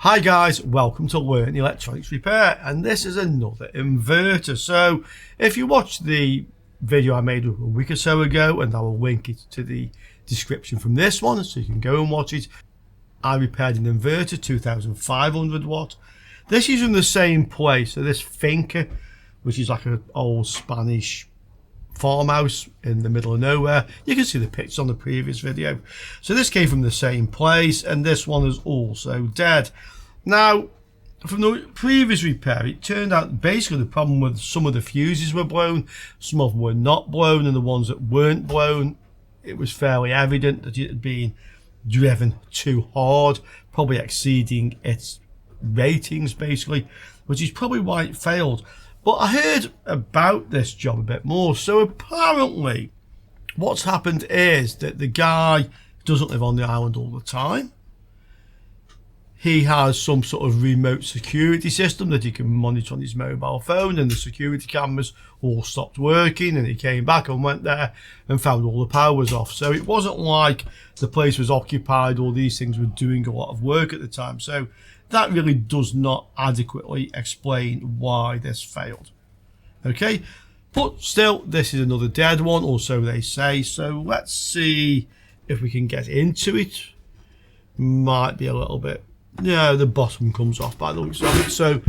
Hi guys, welcome to Learn Electronics Repair, and this is another inverter. So if you watched the video I made a week or so ago, and I will link it to the description from this one so you can go and watch it, I repaired an inverter, 2500 watt. This is from the same place, so this Finca, which is like an old Spanish farmhouse in the middle of nowhere. You can see the pictures on the previous video. So this came from the same place, and this one is also dead. Now, from the previous repair, it turned out basically the problem with some of the fuses were blown, some of them were not blown, and the ones that weren't blown, it was fairly evident that it had been driven too hard, probably exceeding its ratings basically, which is probably why it failed. But I heard about this job a bit more. So apparently what's happened is that the guy doesn't live on the island all the time. He has some sort of remote security system that he can monitor on his mobile phone, and the security cameras all stopped working, and he came back and went there and found all the power was off. So it wasn't like the place was occupied or these things were doing a lot of work at the time. So that really does not adequately explain why this failed. Okay, but still, this is another dead one, or so they say. So let's see if we can get into it. Might be a little bit, yeah, the bottom comes off by the looks of it. So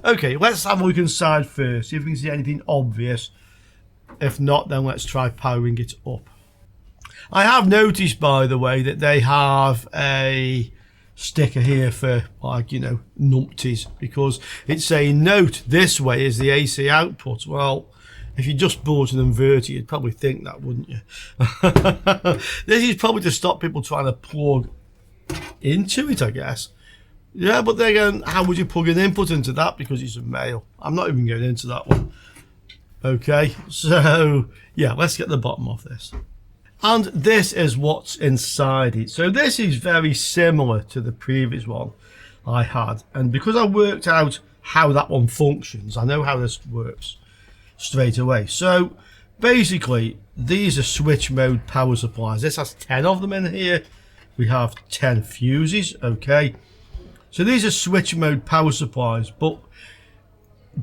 okay, let's have a look inside first, see if we can see anything obvious. If not, then let's try powering it up. I have noticed, by the way, that they have a sticker here for, like, you know, numpties, because it's saying note this way is the AC output. Well, if you just bought an inverter, you'd probably think that, wouldn't you? This is probably to stop people trying to plug into it, I guess. Yeah, but then again, how would you plug an input into that, because it's a male? I'm not even going into that one. Okay, so yeah, let's get the bottom off this. And this is what's inside it. So this is very similar to the previous one I had. And because I worked out how that one functions, I know how this works straight away. So basically, these are switch mode power supplies. This has 10 of them in here. We have 10 fuses, okay. So these are switch mode power supplies, but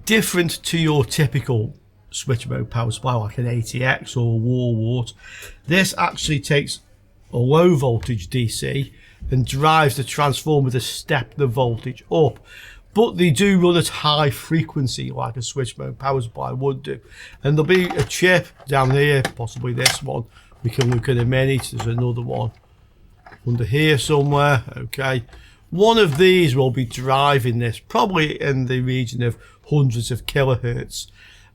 different to your typical switch mode power supply like an ATX or a wall wart. This actually takes a low voltage DC and drives the transformer to step the voltage up, but they do run at high frequency like a switch mode power supply would do. And there'll be a chip down here, possibly this one we can look at in a minute. There's another one under here somewhere. Okay, one of these will be driving this, probably in the region of hundreds of kilohertz.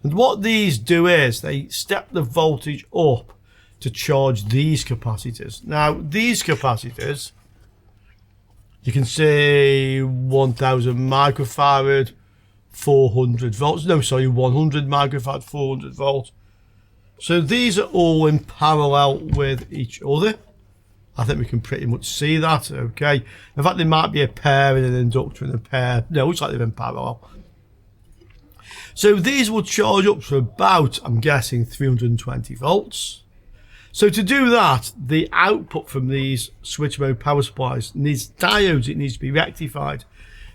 And what these do is they step the voltage up to charge these capacitors. Now, these capacitors, you can see 1000 microfarad, 400 volts. No, sorry, 100 microfarad, 400 volts. So these are all in parallel with each other. I think we can pretty much see that, okay. In fact, there might be a pair and an inductor and a pair. No, it looks like they're in parallel. So these will charge up to about, I'm guessing, 320 volts. So to do that, the output from these switch mode power supplies needs diodes. It needs to be rectified.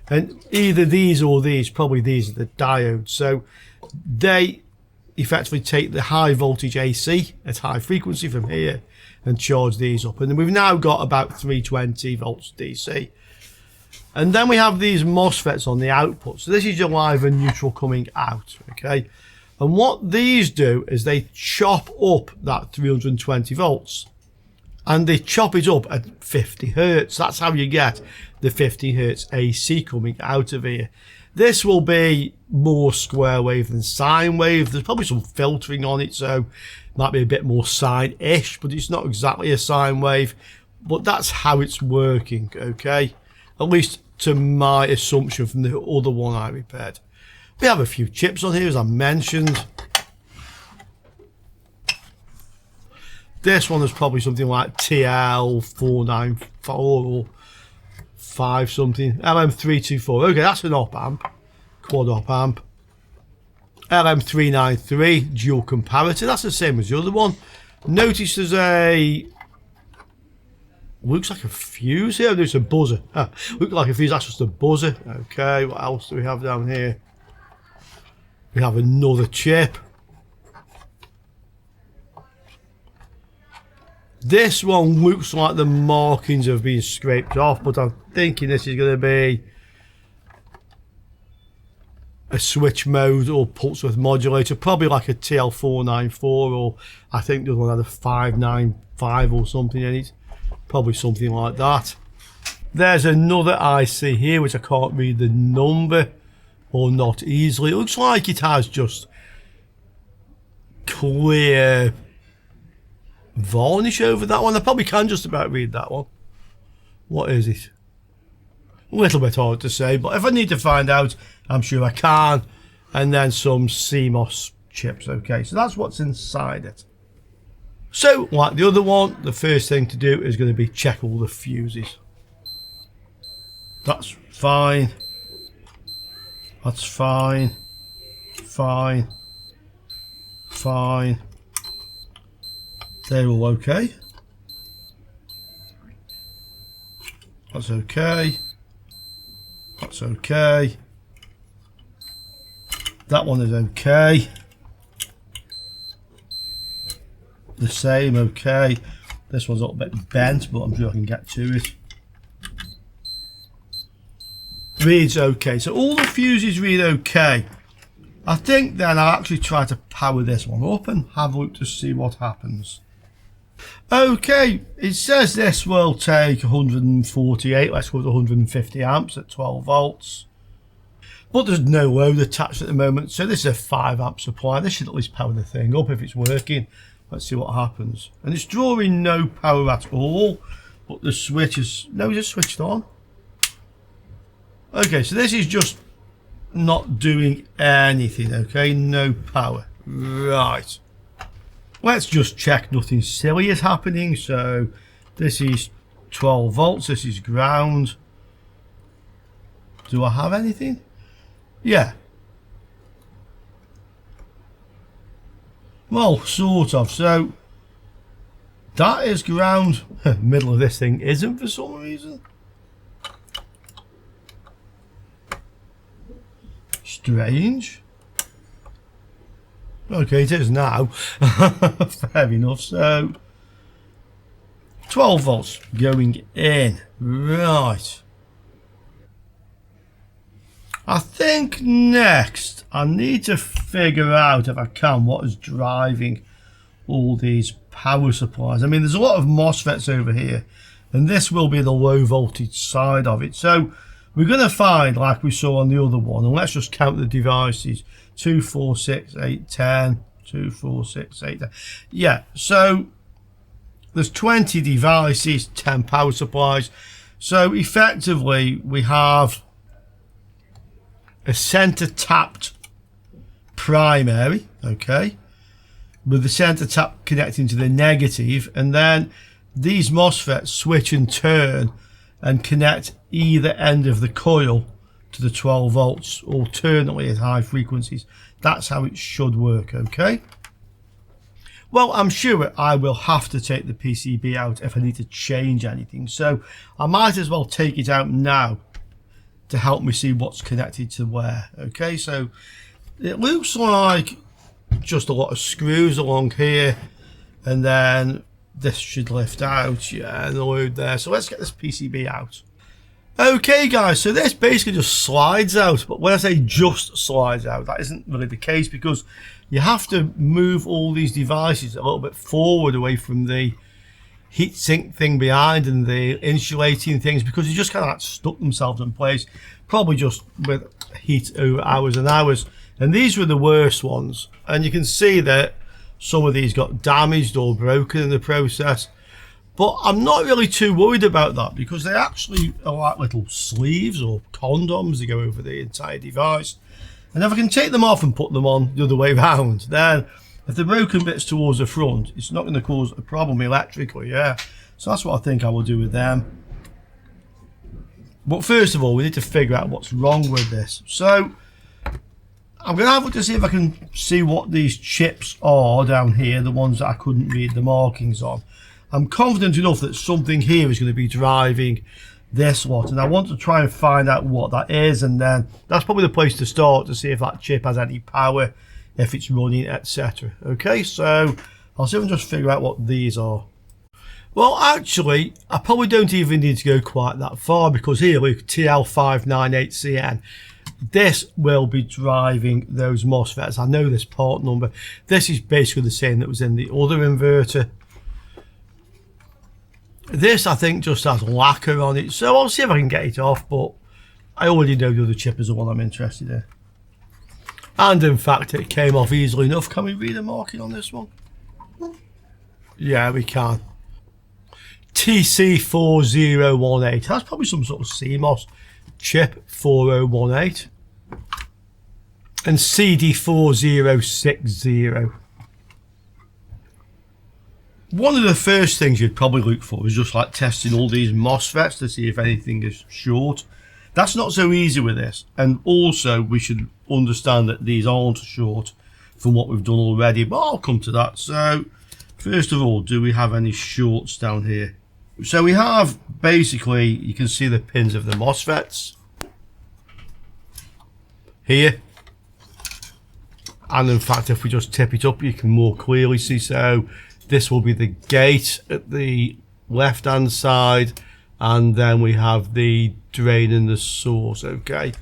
And either these or these, probably these are the diodes. So they effectively take the high voltage AC at high frequency from here and charge these up. And then we've now got about 320 volts DC. And then we have these MOSFETs on the output. So this is your live and neutral coming out, okay? And what these do is they chop up that 320 volts and they chop it up at 50 hertz. That's how you get the 50 hertz AC coming out of here. This will be more square wave than sine wave. There's probably some filtering on it, so it might be a bit more sine-ish, but it's not exactly a sine wave. But that's how it's working, okay? At least to my assumption from the other one I repaired. We have a few chips on here, as I mentioned. This one is probably something like TL494 or 5 something. LM324. Okay, that's an op amp. Quad op amp. LM393 dual comparator. That's the same as the other one. Notice there's a Looks like a fuse here. There's a buzzer. Looks like a fuse. That's just a buzzer. Okay, what else do we have down here? We have another chip. This one looks like the markings have been scraped off, but I'm thinking this is going to be a switch mode or pulse width modulator, probably like a TL494, or I think the other one had a 595 or something in it, probably something like that. There's another IC here which I can't read the number, or not easily. It looks like it has just clear varnish over that one. I probably can just about read that one. What is it? A little bit hard to say, but if I need to find out, I'm sure I can. And then some CMOS chips. Okay, so that's what's inside it. So, like the other one, the first thing to do is going to be check all the fuses. That's fine. That's fine. Fine. Fine. They're all okay. That's okay. That's okay. That one is okay. The same, okay. This one's a little bit bent, but I'm sure I can get to it. Reads okay. So all the fuses read okay. I think then I'll actually try to power this one up and have a look to see what happens. Okay, it says this will take 148, let's go with 150 amps at 12 volts. But there's no load attached at the moment, so this is a 5 amp supply. This should at least power the thing up if it's working. Let's see what happens. And it's drawing no power at all, but the switch is, no, it's just switched on. Okay, so this is just not doing anything, okay, no power. Right. Let's just check nothing silly is happening. So this is 12 volts, this is ground. Do I have anything? Yeah. Well, sort of. So that is ground. Middle of this thing isn't for some reason. Strange. Okay, it is now. Fair enough. So 12 volts going in. Right. I think next I need to figure out, if I can, what is driving all these power supplies. I mean, there's a lot of MOSFETs over here, and this will be the low voltage side of it. So we're going to find, like we saw on the other one, and let's just count the devices. 2, 4, 6, 8, 10. 2, 4, 6, 8, 10. Yeah, so there's 20 devices, 10 power supplies. So effectively we have a center tapped primary, okay, with the center tap connecting to the negative, and then these MOSFETs switch and turn and connect either end of the coil to the 12 volts alternately at high frequencies. That's how it should work, okay? Well, I'm sure I will have to take the PCB out if I need to change anything, so I might as well take it out now to help me see what's connected to where. Okay, so it looks like just a lot of screws along here, and then this should lift out, yeah, and the load there. So let's get this PCB out. Okay guys, so this basically just slides out, but when I say just slides out, that isn't really the case, because you have to move all these devices a little bit forward away from the heatsink thing behind and the insulating things, because you just kind of like stuck themselves in place, probably just with heat over hours and hours. And these were the worst ones, and you can see that some of these got damaged or broken in the process. But I'm not really too worried about that, because they actually are like little sleeves or condoms that go over the entire device. And if I can take them off and put them on the other way around, then if the broken bits towards the front, it's not going to cause a problem electrically, yeah. So that's what I think I will do with them. But first of all, we need to figure out what's wrong with this. So I'm going to have a look to see if I can see what these chips are down here, the ones that I couldn't read the markings on. I'm confident enough that something here is going to be driving this lot, and I want to try and find out what that is, and then that's probably the place to start to see if that chip has any power, if it's running, etc. Okay, so I'll see if I can just figure out what these are. Well, actually, I probably don't even need to go quite that far, because here, look, TL598CN. This will be driving those MOSFETs. I know this part number. This is basically the same that was in the other inverter. This, I think, just has lacquer on it, so I'll see if I can get it off, but I already know the other chip is the one I'm interested in. And in fact, it came off easily enough. Can we read the marking on this one? Yeah, we can. TC4018. That's probably some sort of CMOS chip, 4018. And CD4060. One of the first things you'd probably look for is just like testing all these MOSFETs to see if anything is short. That's not so easy with this, and also we should understand that these aren't short from what we've done already, but I'll come to that. So first of all, do we have any shorts down here? So we have, basically, you can see the pins of the MOSFETs here, and in fact if we just tip it up you can more clearly see. So this will be the gate at the left hand side, and then we have the drain and the source. Okay,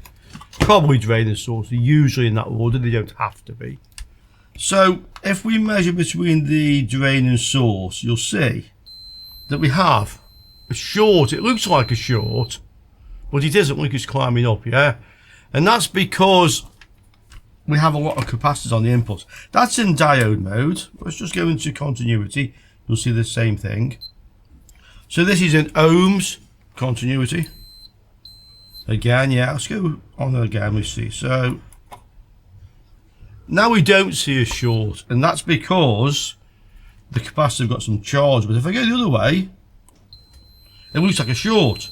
probably drain and source, usually in that order, they don't have to be. So if we measure between the drain and source, you'll see that we have a short. It looks like a short, but it isn't. Look, it's climbing up, yeah, and that's because we have a lot of capacitors on the input. That's in diode mode. Let's just go into continuity. You'll see the same thing. So this is in ohms continuity. Again, yeah, let's go on again, we see. So now we don't see a short, and that's because the capacitor have got some charge. But if I go the other way, it looks like a short.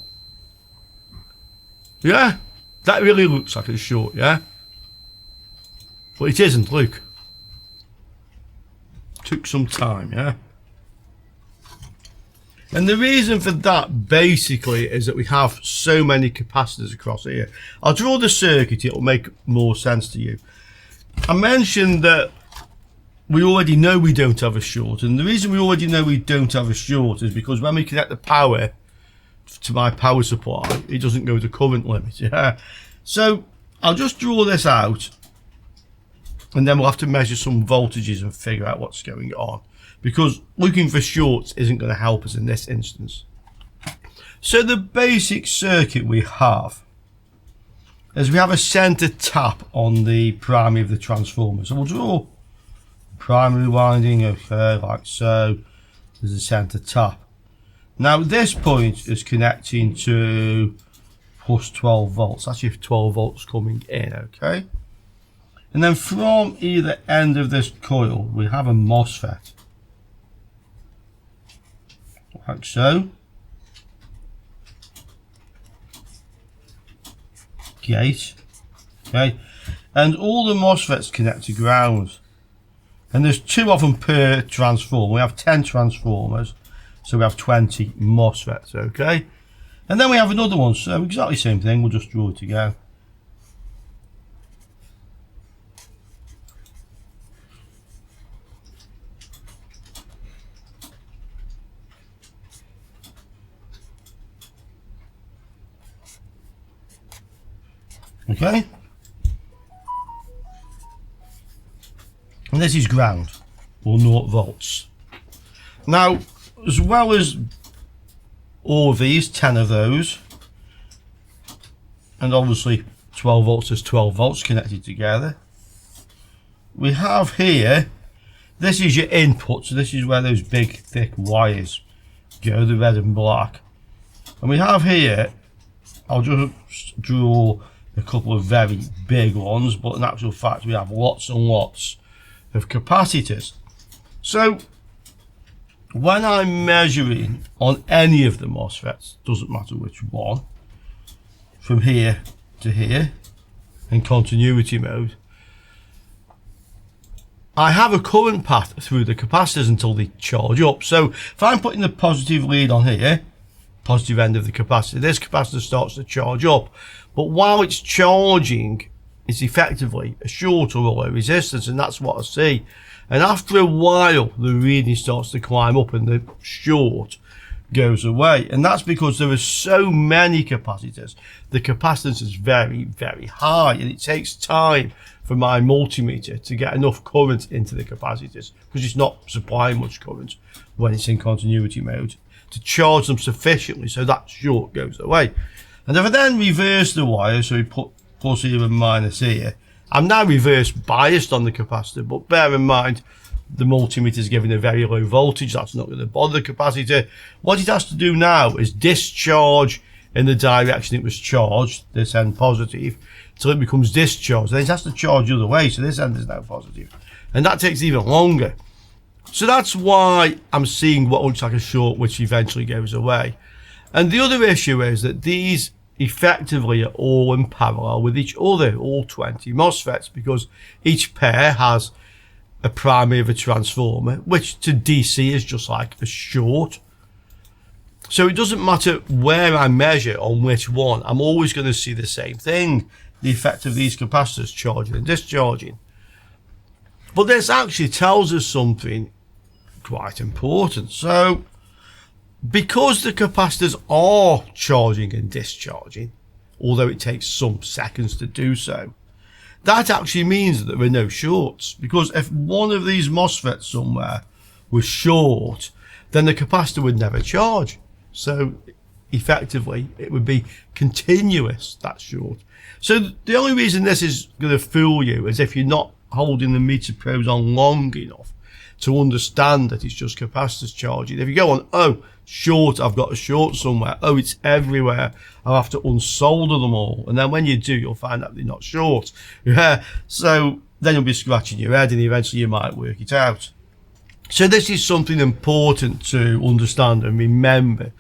Yeah, that really looks like a short, yeah. But it isn't, look. Took some time, yeah. And the reason for that basically is that we have so many capacitors across here. I'll draw the circuit, it'll make more sense to you. I mentioned that we already know we don't have a short, and the reason we already know we don't have a short is because when we connect the power to my power supply, it doesn't go to current limit, yeah. So I'll just draw this out, and then we'll have to measure some voltages and figure out what's going on, because looking for shorts isn't going to help us in this instance. So the basic circuit we have is we have a center tap on the primary of the transformer. So we'll draw primary winding, okay, like so. There's a center tap. Now this point is connecting to plus 12 volts. Actually 12 volts coming in, okay. And then from either end of this coil, we have a MOSFET, like so. Gate, okay. And all the MOSFETs connect to ground. And there's 2 of them per transformer. We have 10 transformers, so we have 20 MOSFETs, okay. And then we have another one, so exactly the same thing, we'll just draw it again. Okay, and this is ground, or 0 volts. Now, as well as all of these, 10 of those, and obviously 12 volts is 12 volts connected together, we have here, this is your input, so this is where those big thick wires go, the red and black. And we have here, I'll just draw a couple of very big ones, but in actual fact we have lots and lots of capacitors. So when I'm measuring on any of the MOSFETs, doesn't matter which one, from here to here in continuity mode, I have a current path through the capacitors until they charge up. So if I'm putting the positive lead on here, positive end of the capacitor, this capacitor starts to charge up. But while it's charging, it's effectively a short or a low resistance, and that's what I see. And after a while, the reading starts to climb up and the short goes away. And that's because there are so many capacitors. The capacitance is very, very high, and it takes time for my multimeter to get enough current into the capacitors, because it's not supplying much current when it's in continuity mode, to charge them sufficiently so that short goes away. And if I then reverse the wire, so we put plus here and minus here, I'm now reverse biased on the capacitor, but bear in mind the multimeter is giving a very low voltage. That's not going to bother the capacitor. What it has to do now is discharge in the direction it was charged, this end positive, till it becomes discharged. Then it has to charge the other way, so this end is now positive, and that takes even longer. So that's why I'm seeing what looks like a short which eventually goes away. And the other issue is that these effectively are all in parallel with each other, all 20 MOSFETs, because each pair has a primary of a transformer, which to DC is just like a short. So it doesn't matter where I measure on which one, I'm always going to see the same thing, the effect of these capacitors charging and discharging. But this actually tells us something quite important. So because the capacitors are charging and discharging, although it takes some seconds to do so, that actually means that there are no shorts. Because if one of these MOSFETs somewhere was short, then the capacitor would never charge. So effectively, it would be continuous, that short. So the only reason this is going to fool you is if you're not holding the meter probes on long enough to understand that it's just capacitors charging. If you go on, oh, short, I've got a short somewhere, oh, it's everywhere, I'll have to unsolder them all, and then when you do, you'll find out they're not short. Yeah, so then you'll be scratching your head, and eventually you might work it out. So this is something important to understand and remember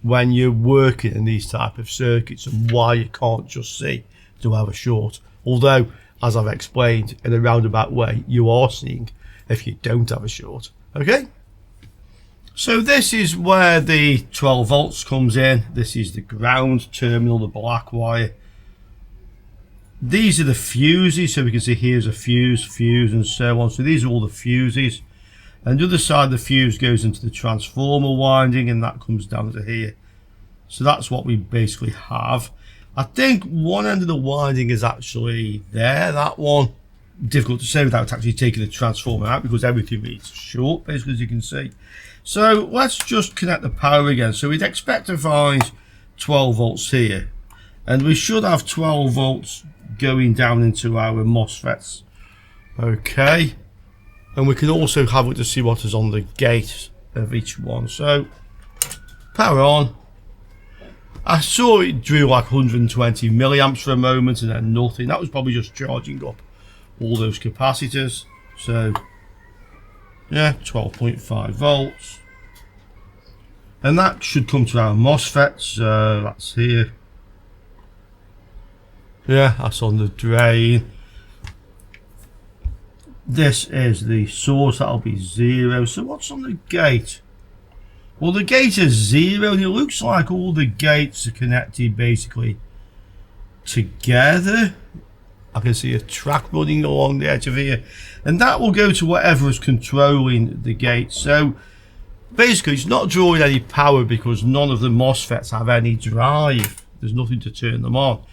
when you're working in these type of circuits, and why you can't just see to have a short, although as I've explained in a roundabout way, you are seeing if you don't have a short. Okay, so this is where the 12 volts comes in. This is the ground terminal, the black wire. These are the fuses, so we can see here's a fuse, and so on. So these are all the fuses, and the other side, the fuse goes into the transformer winding, and that comes down to here. So that's what we basically have. I think one end of the winding is actually there, that one. Difficult to say without actually taking the transformer out, because everything reads short, basically, as you can see. So let's just connect the power again. So we'd expect to find 12 volts here, and we should have 12 volts going down into our MOSFETs. Okay, and we can also have it to see what is on the gate of each one. So power on. I saw it drew like 120 milliamps for a moment and then nothing. That was probably just charging up all those capacitors. So yeah, 12.5 volts, and that should come to our MOSFETs. That's here. Yeah, that's on the drain. This is the source, that'll be 0. So what's on the gate? Well, the gate is 0, and it looks like all the gates are connected basically together. I can see a track running along the edge of here, and that will go to whatever is controlling the gate. So basically it's not drawing any power because none of the MOSFETs have any drive. There's nothing to turn them on.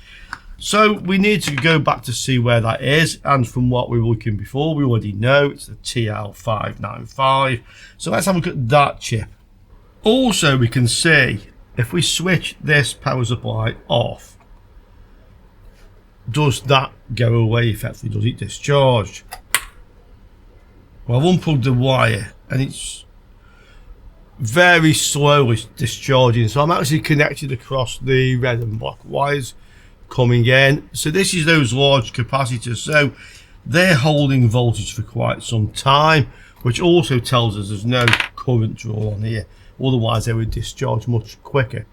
So we need to go back to see where that is, and from what we were looking before, we already know it's the TL595. So let's have a look at that chip. Also, we can see if we switch this power supply off, does that go away effectively? Does it discharge? Well, I've unplugged the wire and it's very slowly discharging, so I'm actually connected across the red and black wires coming in. So this is those large capacitors, so they're holding voltage for quite some time, which also tells us there's no current draw on here, otherwise they would discharge much quicker.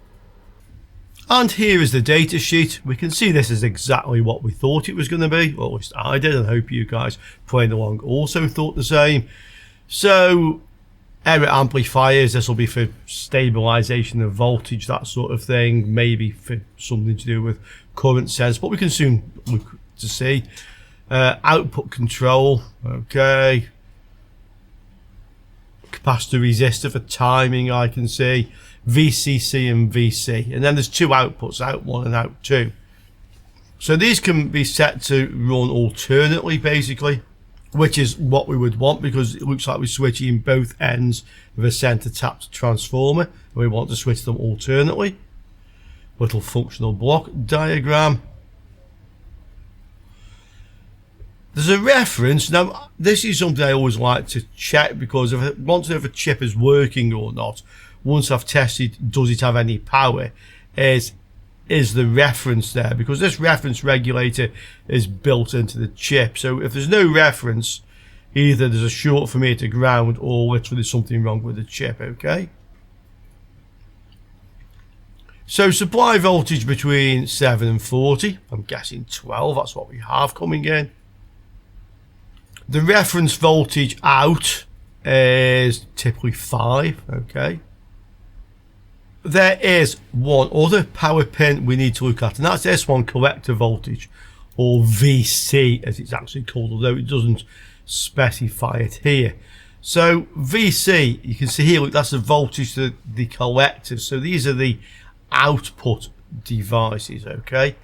And here is the data sheet. We can see this is exactly what we thought it was going to be, or at least I did, and I hope you guys playing along also thought the same. So error amplifiers, this will be for stabilization of voltage, that sort of thing, maybe for something to do with current sense, but we can soon look to see. Output control, okay. Capacitor resistor for timing, I can see. VCC and VC, and then there's two outputs, out 1 and out 2. So these can be set to run alternately, basically, which is what we would want, because it looks like we're switching both ends of a center tapped transformer, and we want to switch them alternately. Little functional block diagram. There's a reference. Now, this is something I always like to check, because if I want to know if a chip is working or not, once I've tested, does it have any power, is the reference there, because this reference regulator is built into the chip. So if there's no reference, either there's a short from here to ground, or literally something wrong with the chip, okay? So supply voltage between 7 and 40, I'm guessing 12, that's what we have coming in. The reference voltage out is typically 5, okay? There is one other power pin we need to look at, and that's this one, collector voltage, or VC as it's actually called, although it doesn't specify it here. So VC, you can see here, look, that's the voltage to the collector. So these are the output devices, okay?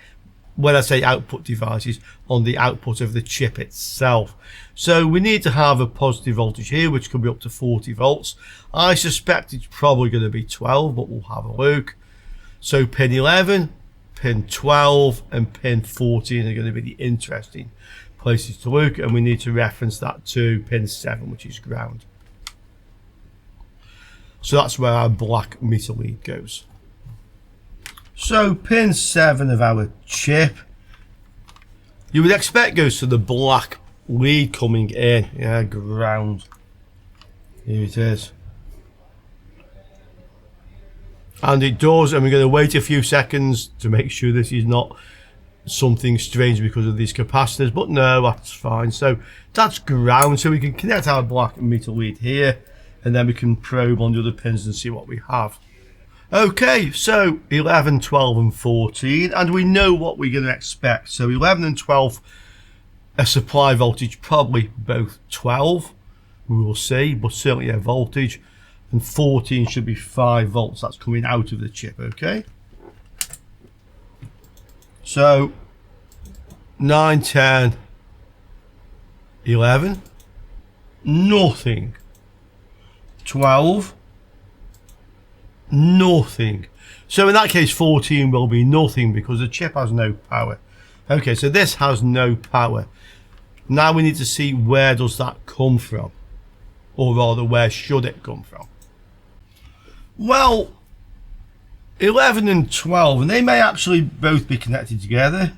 When I say output devices, on the output of the chip itself. So we need to have a positive voltage here, which could be up to 40 volts. I suspect it's probably going to be 12, but we'll have a look. So pin 11, pin 12, and pin 14 are going to be the interesting places to look, and we need to reference that to pin 7, which is ground. So that's where our black meter lead goes. So pin 7 of our chip, you would expect goes to the black lead coming in. Yeah, ground. Here it is. And it does, and we're going to wait a few seconds to make sure this is not something strange because of these capacitors, but no, that's fine. So that's ground, so we can connect our black meter lead here, and then we can probe on the other pins and see what we have. Okay, so 11, 12 and 14, and we know what we're going to expect. So 11 and 12, a supply voltage, probably both 12, we will see, but certainly a voltage, and 14 should be 5 volts, that's coming out of the chip, okay? So 9, 10, 11, nothing. 12, nothing. So in that case 14 will be nothing because the chip has no power. Okay, so this has no power. Now we need to see where does that come from, or rather where should it come from. Well, 11 and 12, and they may actually both be connected together.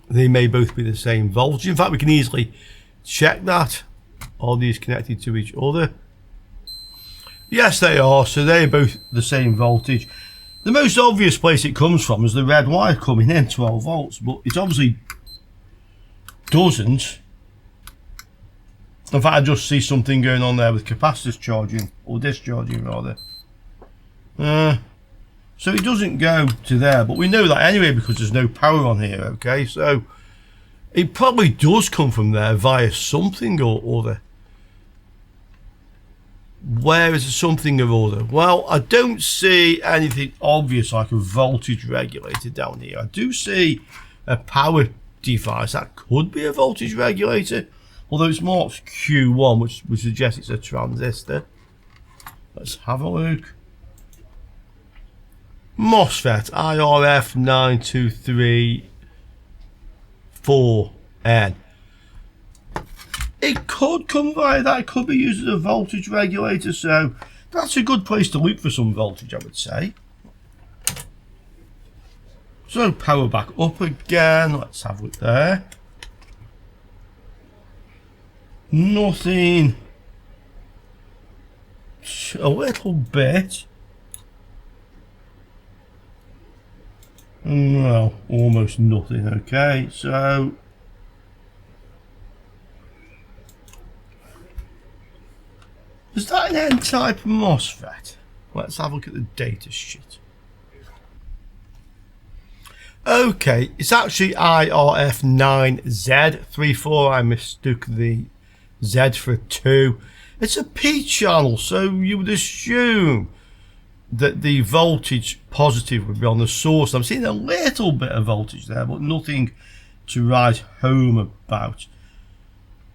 They may both be the same voltage. In fact, we can easily check that. Are these connected to each other? Yes, they are. So they're both the same voltage. The most obvious place it comes from is the red wire coming in, 12 volts, but it obviously doesn't. In fact, I just see something going on there with capacitors charging, or discharging rather. So it doesn't go to there, but we know that anyway because there's no power on here, okay? So it probably does come from there via something or other. Where is something or other? Well, I don't see anything obvious like a voltage regulator down here. I do see a power device that could be a voltage regulator, although it's marked Q1, which would suggest it's a transistor. Let's have a look. MOSFET IRF 9234N. It could come via that. It could be used as a voltage regulator, so that's a good place to look for some voltage, I would say. So power back up again. Let's have a look there. Nothing. A little bit. Well, almost nothing. Okay, so is that an N-type MOSFET? Let's have a look at the data sheet. Okay, it's actually IRF9Z34. I mistook the Z for a 2. It's a P channel, so you would assume that the voltage positive would be on the source. I'm seeing a little bit of voltage there, but nothing to write home about.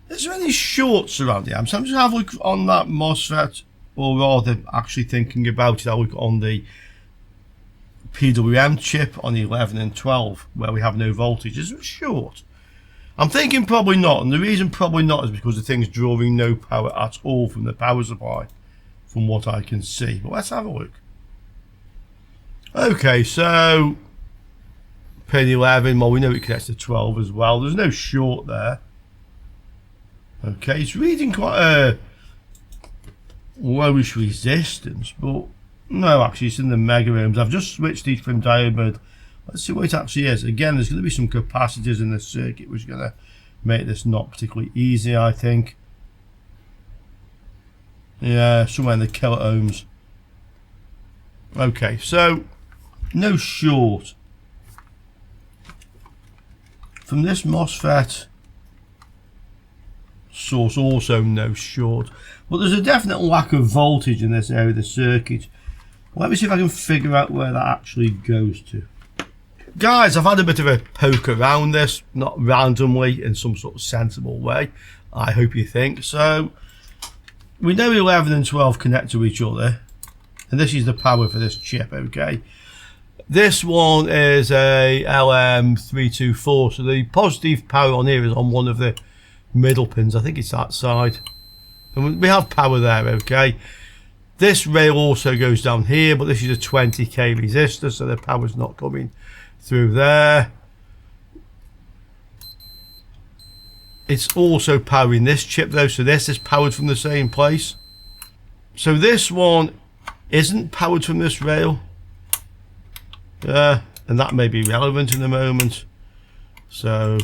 Is there any shorts around the amp? So I'm just have a look on that MOSFET, or rather actually thinking about it, I'll look on the PWM chip on the 11 and 12 where we have no voltage. Is it short? I'm thinking probably not, and the reason probably not is because the thing's drawing no power at all from the power supply, from what I can see. But let's have a look. Okay, so pin 11, well, we know it connects to 12 as well. There's no short there. Okay, it's reading quite a lowish resistance, but no, actually it's in the mega ohms. I've just switched these from diode. Let's see what it actually is. Again, there's going to be some capacitors in the circuit, which is going to make this not particularly easy, I think. Yeah, somewhere in the kilo ohms. Okay, so no short. From this MOSFET source, also no short. But there's a definite lack of voltage in this area of the circuit. Let me see if I can figure out where that actually goes to. Guys, I've had a bit of a poke around this, not randomly, in some sort of sensible way, I hope you think. So, we know 11 and 12 connect to each other, and this is the power for this chip, okay? This one is a LM324, so the positive power on here is on one of the middle pins. I think it's that side. And we have power there, okay? This rail also goes down here, but this is a 20k resistor, so the power's not coming through there. It's also powering this chip though, so this is powered from the same place. So this one isn't powered from this rail. And that may be relevant in the moment. So,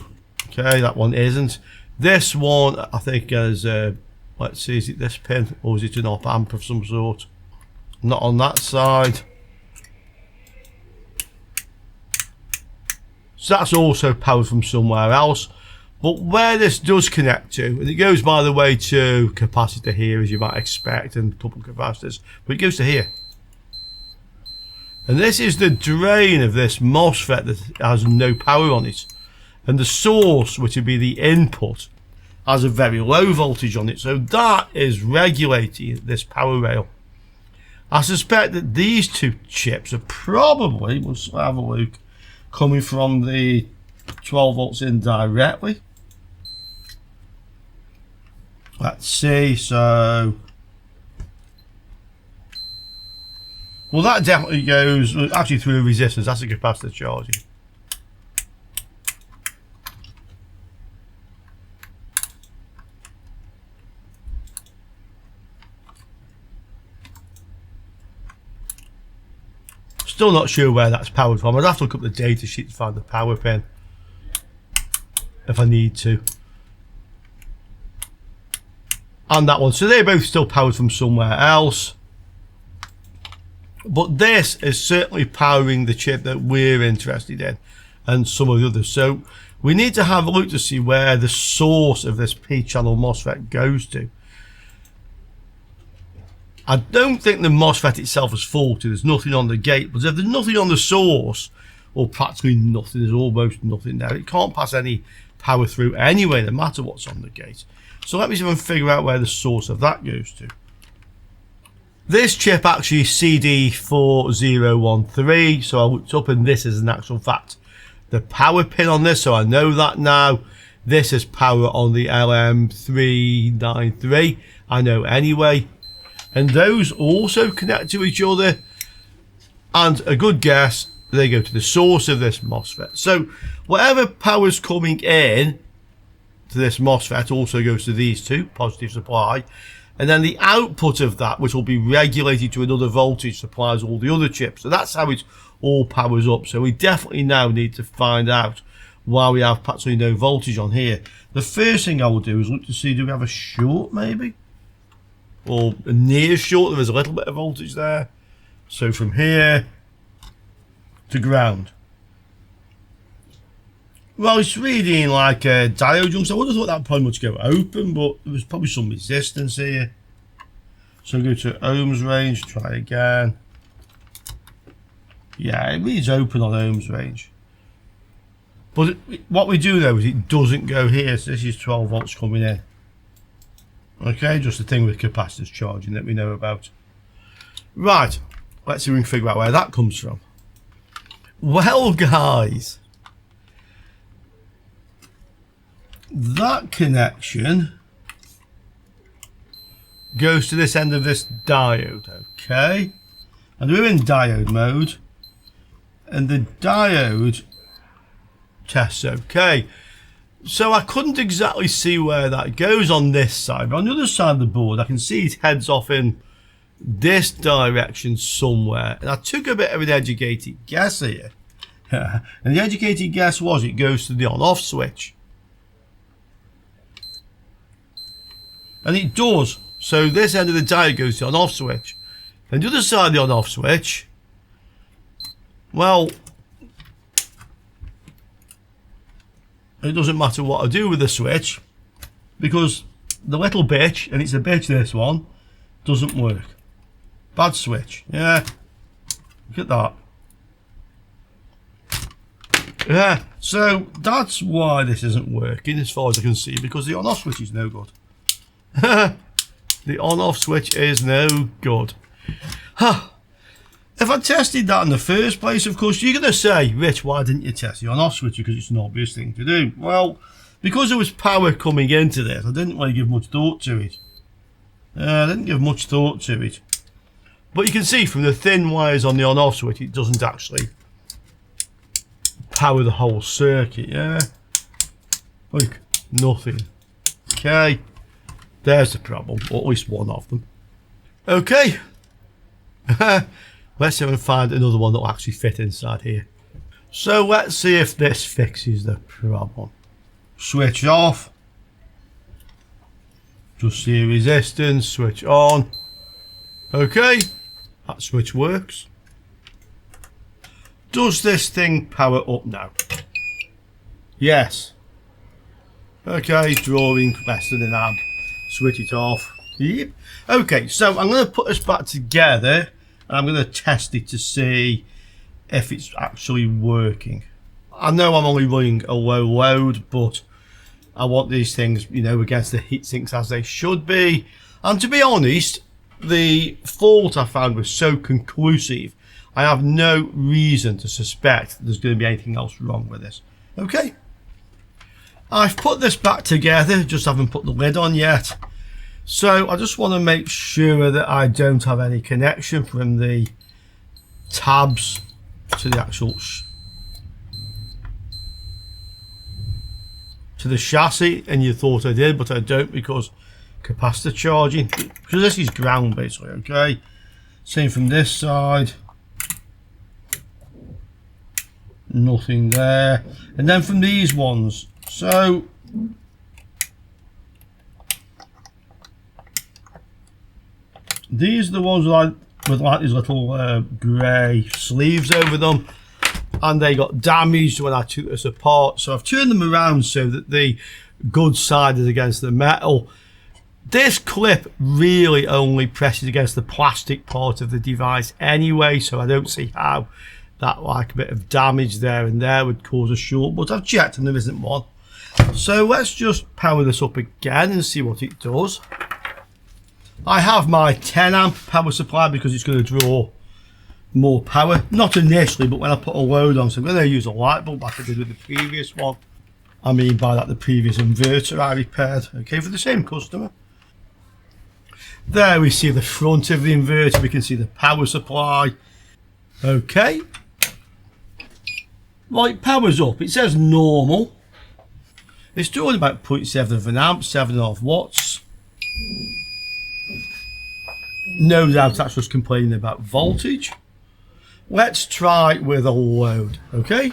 okay, that one isn't. This one, I think, is, let's see, is it this pin or is it an op amp of some sort? Not on that side. So that's also powered from somewhere else. But where this does connect to, and it goes, by the way, to capacitor here, as you might expect, and a couple of capacitors, but it goes to here. And this is the drain of this MOSFET that has no power on it. And the source, which would be the input, has a very low voltage on it. So that is regulating this power rail. I suspect that these two chips are probably, let's have a look, coming from the 12 volts in directly. Let's see, so... well, that definitely goes actually through a resistance. That's a capacitor charging. Still not sure where that's powered from. I'd have to look up the data sheet to find the power pin if I need to. And that one. So they're both still powered from somewhere else. But this is certainly powering the chip that we're interested in, and some of the others. So we need to have a look to see where the source of this P-channel MOSFET goes to. I don't think the MOSFET itself is faulty. There's nothing on the gate, but if there's nothing on the source, or practically nothing, there's almost nothing there, it can't pass any power through anyway, no matter what's on the gate. So let me see if I can figure out where the source of that goes to. This chip actually is CD4013, so I looked up and this is in actual fact the power pin on this, so I know that now. This is power on the LM393, I know anyway. And those also connect to each other, and a good guess, they go to the source of this MOSFET. So whatever power's coming in to this MOSFET also goes to these two, positive supply. And then the output of that, which will be regulated to another voltage, supplies all the other chips. So that's how it all powers up. So we definitely now need to find out why we have practically no voltage on here. The first thing I will do is look to see, do we have a short maybe? Or a near short, there is a little bit of voltage there. So from here to ground. Well, it's reading like a diode junction. I would have thought that probably must go open, but there was probably some resistance here. So go to ohms range, try again. Yeah, it reads open on ohms range. But what we do though is it doesn't go here, so this is 12 volts coming in. Okay, just the thing with capacitors charging that we know about. Right, let's see if we can figure out where that comes from. Well, guys, that connection goes to this end of this diode, okay? And we're in diode mode, and the diode tests okay. So I couldn't exactly see where that goes on this side, but on the other side of the board I can see it heads off in this direction somewhere, and I took a bit of an educated guess here. And the educated guess was it goes to the on-off switch. And it does. So this end of the diode goes to the on-off switch. And the other side of the on-off switch, well, it doesn't matter what I do with the switch, because the little bitch, and it's a bitch this one, doesn't work. Bad switch. Yeah. Look at that. Yeah. So that's why this isn't working as far as I can see, because the on-off switch is no good. The on-off switch is no good. Huh. If I tested that in the first place, of course, you're going to say, Rich, why didn't you test the on-off switch? Because it's an obvious thing to do. Well, because there was power coming into this, I didn't really give much thought to it. I didn't give much thought to it. But you can see from the thin wires on the on-off switch, it doesn't actually power the whole circuit, yeah? Like, nothing. Okay. There's the problem, or at least one of them. Okay. Let's see if I can find another one that will actually fit inside here. So let's see if this fixes the problem. Switch off. Just see resistance, switch on. Okay, that switch works. Does this thing power up now? Yes. Okay, drawing less than an amp. Switch it off. Yep. Okay, so I'm going to put this back together and I'm going to test it to see if it's actually working. I know I'm only running a low load, but I want these things, you know, against the heat sinks as they should be. And to be honest, the fault I found was so conclusive, I have no reason to suspect there's going to be anything else wrong with this. Okay. I've put this back together, just haven't put the lid on yet. So I just want to make sure that I don't have any connection from the tabs to the actual to the chassis, and you thought I did, but I don't, because capacitor charging, because this is ground basically. Okay, same from this side, nothing there, and then from these ones, so these are the ones with like these little grey sleeves over them, and they got damaged when I took this apart. So I've turned them around so that the good side is against the metal. This clip really only presses against the plastic part of the device anyway, so I don't see how that like a bit of damage there and there would cause a short, but I've checked and there isn't one. So let's just power this up again and see what it does. I have my 10 amp power supply because it's going to draw more power, not initially, but when I put a load on. So I'm going to use a light bulb like I did with the previous one. I mean by that the previous inverter I repaired, okay, for the same customer. There we see the front of the inverter, we can see the power supply. Okay, well, it powers up, it says normal. It's drawing about 0.7 of an amp, 7.5 watts. No doubt that's just complaining about voltage. Let's try with a load, okay?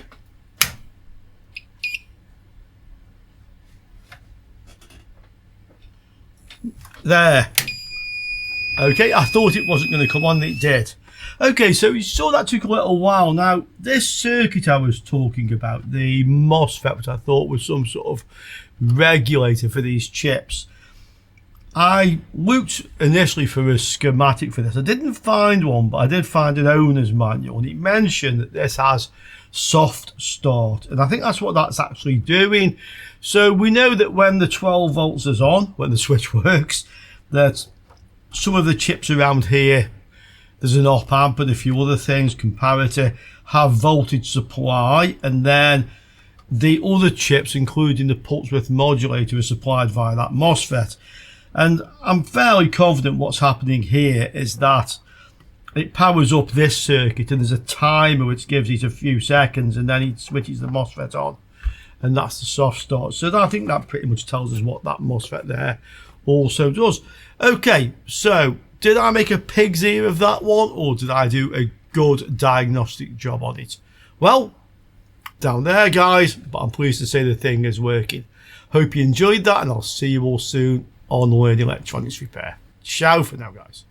There. Okay, I thought it wasn't going to come on, it did. Okay, so you saw that took a little while. Now, this circuit I was talking about, the MOSFET, which I thought was some sort of regulator for these chips, I looked initially for a schematic for this. I didn't find one, but I did find an owner's manual, and it mentioned that this has soft start, and I think that's what that's actually doing. So we know that when the 12 volts is on, when the switch works, that some of the chips around here, there's an op amp and a few other things, comparator, have voltage supply, and then the other chips, including the pulse width modulator, are supplied via that MOSFET. And I'm fairly confident what's happening here is that it powers up this circuit, and there's a timer which gives it a few seconds, and then it switches the MOSFET on, and that's the soft start. So I think that pretty much tells us what that MOSFET there also does. Okay, so did I make a pig's ear of that one, or did I do a good diagnostic job on it? Well, down there, guys, but I'm pleased to say the thing is working. Hope you enjoyed that, and I'll see you all soon on Learn Electronics Repair. Ciao for now, guys.